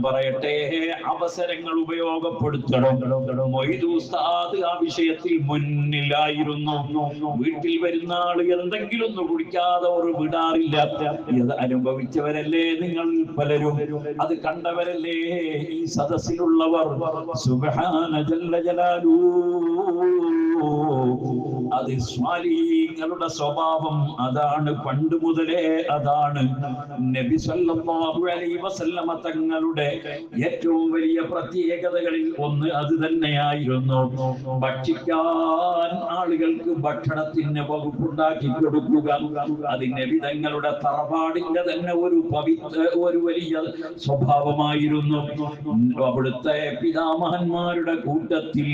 പറയട്ടെ, അവസരങ്ങൾ ഉപയോഗപ്പെടുത്തണം. മൊയ്തു ഉസ്താദ് ആ വിഷയത്തിൽ മുന്നിലായിരുന്നു. വീട്ടിൽ വരുന്ന ആള് എന്തെങ്കിലും ഒന്ന് കുടിക്കാതെ ഒരു വിടാറില്ല. ഇത് അനുഭവിച്ചവരല്ലേ നിങ്ങൾ പലരും, അത് കണ്ടവരല്ലേ ഈ സദസ്സിലുള്ളവർ. സുബ്ഹാന ജല്ല ജലാലു. അത് സ്വാലിഹീങ്ങളുടെ സ്വഭാവം അതാണ്, പണ്ട് മുതലേ അതാണ്. നബി സല്ലല്ലാഹു അലൈഹി വസല്ലമ തങ്ങളുടെ ഏറ്റവും വലിയ പ്രത്യേകതകളിൽ ഒന്ന് അത് തന്നെയായിരുന്നു. ഭക്ഷിക്കാൻ ആളുകൾക്ക് ഭക്ഷണത്തിന് വകുപ്പുണ്ടാക്കി കൊടുക്കുക. അത് നബി തങ്ങളുടെ തറവാടിന്റെ തന്നെ ഒരു വലിയ സ്വഭാവമായിരുന്നു. അവിടുത്തെ പിതാമഹന്മാരുടെ കൂട്ടത്തിൽ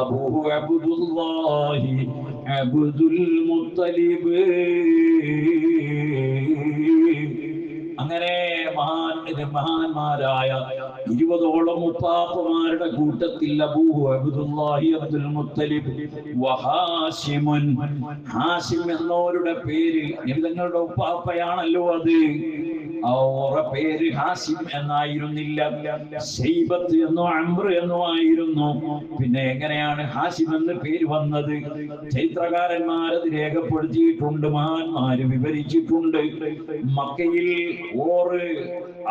അബൂ അബ്ദുല്ലാഹി അബ്ദുൽ മുത്തലിബ്, അങ്ങനെ മഹാന്മാരായ 20ഓളം ഉപ്പാപ്പമാരുടെ കൂട്ടത്തിൽ അബൂ അബ്ദുല്ലാഹി അബ്ദുൽ മുത്തലിബ് വഹാശിമുൻ, ഹാശിം എന്നവരുടെ പേര് നിങ്ങളുടെ ഉപ്പാപ്പയാണല്ലോ അത്. അവരുടെ പേര് ഹാശിം എന്നായിരുന്നില്ല, ശൈബത്ത് എന്നോ അംർ എന്നോ ആയിരുന്നു. പിന്നെ എങ്ങനെയാണ് ഹാശിം എന്ന് പേര് വന്നത്? ചരിത്രകാരന്മാരത് രേഖപ്പെടുത്തിയിട്ടുണ്ട്, മഹാന്മാര് വിവരിച്ചിട്ടുണ്ട്. മക്കയിൽ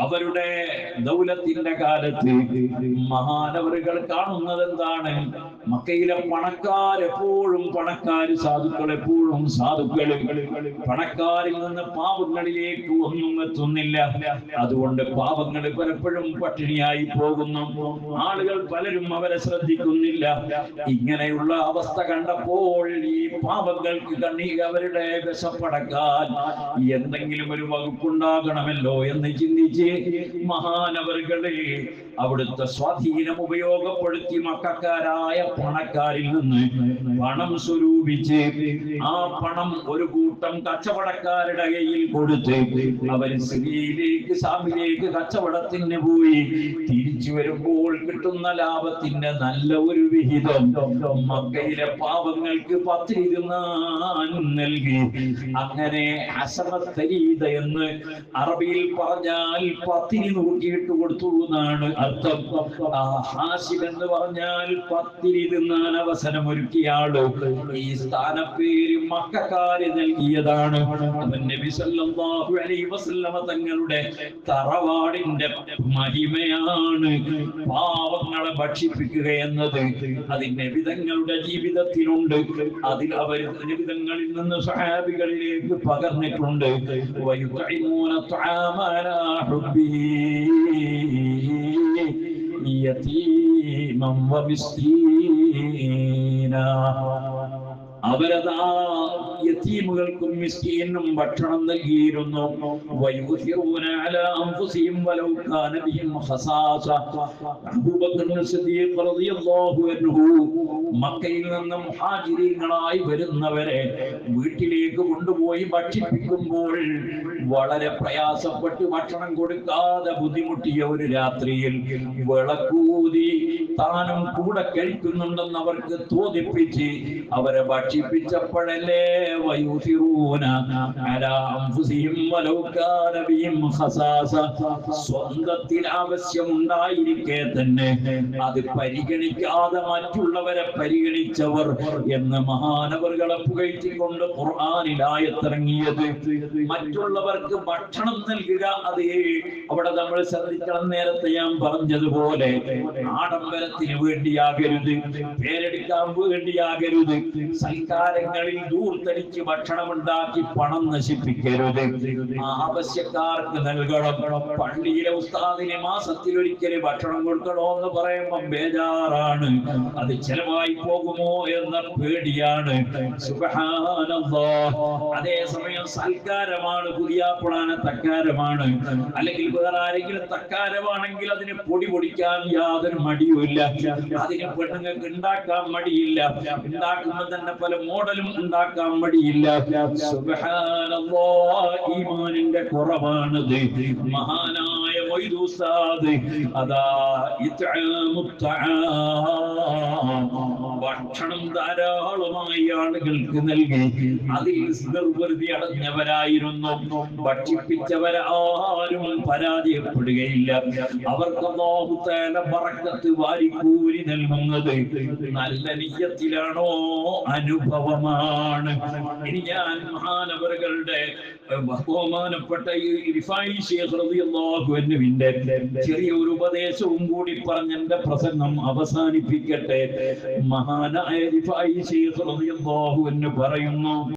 അവരുടെ ദൗലത്തിന്റെ കാലത്ത് മഹാനവറുകൾ കാണുന്നത് എന്താണ്? മക്കയിലെ പണക്കാരെപ്പോഴും പണക്കാര്, സാധുക്കൾ എപ്പോഴും സാധുക്കൾ. പണക്കാരിൽ നിന്ന് പാവങ്ങളിലേക്ക് ഒന്നും എത്തുന്നില്ല. അതുകൊണ്ട് പാവങ്ങൾ പലപ്പോഴും പട്ടിണിയായി പോകുന്നു. ആളുകൾ പലരും അവരെ ശ്രദ്ധിക്കുന്നില്ല. ഇങ്ങനെയുള്ള അവസ്ഥ കണ്ടപ്പോൾ ഈ പാവങ്ങൾക്ക് അവരുടെ വിശപ്പടക്കാൻ എന്തെങ്കിലും ഒരു വകുപ്പുണ്ടാകണമല്ലോ എന്ന് ചിന്തിച്ച് മഹാനവറുകളെ അവിടുത്തെ സ്വാധീനം ഉപയോഗപ്പെടുത്തി മക്കാരായ പണക്കാരിൽ നിന്ന് പണം സ്വരൂപിച്ച് ആ പണം ഒരു കൂട്ടം കച്ചവടക്കാരുടെ കയ്യിൽ കൊടുത്ത് അവർ സിറിയയിലേക്ക്, ശാമിലേക്ക് കച്ചവടത്തിന് പോയി. തിരിച്ചു വരുമ്പോൾ കിട്ടുന്ന ലാഭത്തിന്റെ നല്ല ഒരു വിഹിതം മക്കയിലെ പാവങ്ങൾക്ക് പത്തിരുന്നാൻ നൽകി. അങ്ങനെ അസമത്തരീത എന്ന് അറബിയിൽ പറഞ്ഞാൽ പത്തിരി നോക്കിയിട്ട് കൊടുത്തു എന്നാണ് അർത്ഥം. ഹാശിം എന്ന് പറഞ്ഞാൽ പത്തിരി തിന്നാൻ അവസരം ഒരുക്കിയാള്. ഈ സ്ഥാനപ്പേര് മക്കക്കാര് നൽകിയതാണ്. നബി സല്ലല്ലാഹു അലൈഹി വസല്ലമ തങ്ങളുടെ തറവാടിന്റെ മഹിമയാണ് പാവങ്ങളെ ഭക്ഷിപ്പിക്കുക എന്നത്. അത് നബി തങ്ങളുടെ ജീവിതത്തിലുണ്ട്. അതിൽ അവർ നബി തങ്ങളിൽ നിന്ന് സ്വഹാബികളിലേക്ക് പകർന്നിട്ടുണ്ട്. വയുതഇമൂന തആമ അലാ ഹുബ്ബിഹി യതീമൻ വമിസ്കീനാ. അവരതാ യതീമുകൾക്കും മിസ്കീനും ഭക്ഷണം നൽകിയിരുന്നു. വയുസിറൂന അലാ അൻഫുസിഹിം വലൗ കാന ബിഹിം ഖസാസ. അബൂബക്കർ സിദ്ദീഖ് റളിയല്ലാഹു അൻഹു മക്കയിൽ നിന്ന് മുഹാജിരീങ്ങളായി വരുന്നവരെ വീട്ടിലേക്ക് കൊണ്ടുപോയി ഭക്ഷിപ്പിക്കുമ്പോൾ വളരെ പ്രയാസപ്പെട്ട് ഭക്ഷണം കൊടുക്കാതെ ബുദ്ധിമുട്ടിയ ഒരു രാത്രിയിൽ വിളക്കൂതി താനും കൂടെ കഴിക്കുന്നുണ്ടെന്ന് അവർക്ക് തോന്നിപ്പിച്ച് അവരെ ഭക്ഷിപ്പിച്ചപ്പോഴല്ലേ വയുസിറൂന അലാ അൻഫുസിഹിം വലൗ കാന ബിഹിം ഖസാസ. സ്വന്തത്തിൽ ആവശ്യമുണ്ടായിരിക്കെ തന്നെ അത് പരിഗണിക്കാതെ മറ്റുള്ളവരെ പരിഗണിച്ചവർ എന്ന് മഹാനവറുകളെ പുകഴ്ത്തിക്കൊണ്ട് ഖുർആനിൽ ആയത്തിറങ്ങിയത്. മറ്റുള്ളവർക്ക് ഭക്ഷണം നൽകുക, അത് അവിടെ നമ്മൾ ശ്രദ്ധിക്കണം. നേരത്തെ ഞാൻ പറഞ്ഞതുപോലെ ആഡംബരത്തിന് വേണ്ടിയാകരുത്, പേരെടുക്കാൻ വേണ്ടിയാകരുത്, സൽക്കാരങ്ങളിൽ ദൂർത്തടിച്ച് ഭക്ഷണമുണ്ടാക്കി പണം നശിപ്പിക്കരുത്. ആവശ്യക്കാർക്ക് നൽകണം. പള്ളിയിലെ ഉസ്താദിനെ മാസത്തിലൊരിക്കല് ഭക്ഷണം കൊടുക്കണോ എന്ന് പറയുമ്പോൾ ബേജാറാണ്. അത് ചെലവായി പോകുമോ എന്ന പേടിയാണ്. സുബ്ഹാനല്ലാഹ്. അതേസമയം സൽക്കാരമാണ്, പുതിയാപ്പുളാന തക്കാരമാണ്, അല്ലെങ്കിൽ വേറെ ആരെങ്കിലും തക്കാരമാണെങ്കിൽ അതിന് പൊടിക്കാൻ യാതൊരു മടിയുമില്ല. അതിന് പെണ്ണുങ്ങൾക്ക് ഉണ്ടാക്കാൻ മടിയില്ല. ഉണ്ടാക്കുമ്പോൾ തന്നെ പല മോഡലും ഉണ്ടാക്കാൻ മടിയില്ല. സുബ്ഹാനല്ലാഹ്. ഈമാനിന്റെ കുറവാണത്. മഹാനായ മൊയ്തു ഉസ്താദ് അതാ ഭക്ഷണം ധാരാളമായി ആളുകൾക്ക് നൽകി. അതിൽ നിർവൃതി അടഞ്ഞവരായിരുന്നു. ഭക്ഷിപ്പിച്ചവരാരും പരാജയപ്പെടുകയില്ല. അവർക്ക് അല്ലാഹു തആല ബറക്കത്ത് വാരിക്കൂരി നൽകുന്നത് നല്ല നിയ്യത്തിലാണോ അനുഭവമാണ്. ഇനി ഞാൻ മഹാനവറുകളുടെ ബഹുമാനപ്പെട്ട റിഫായി ശൈഖ് റളിയല്ലാഹു അൻഹുവിന്റെ ചെറിയൊരു ഉപദേശവും കൂടി പറഞ്ഞ് എന്റെ പ്രസംഗം അവസാനിപ്പിക്കട്ടെ. മഹാനായ റിഫായി ശൈഖ് റളിയല്ലാഹു അൻഹു പറയുന്നു,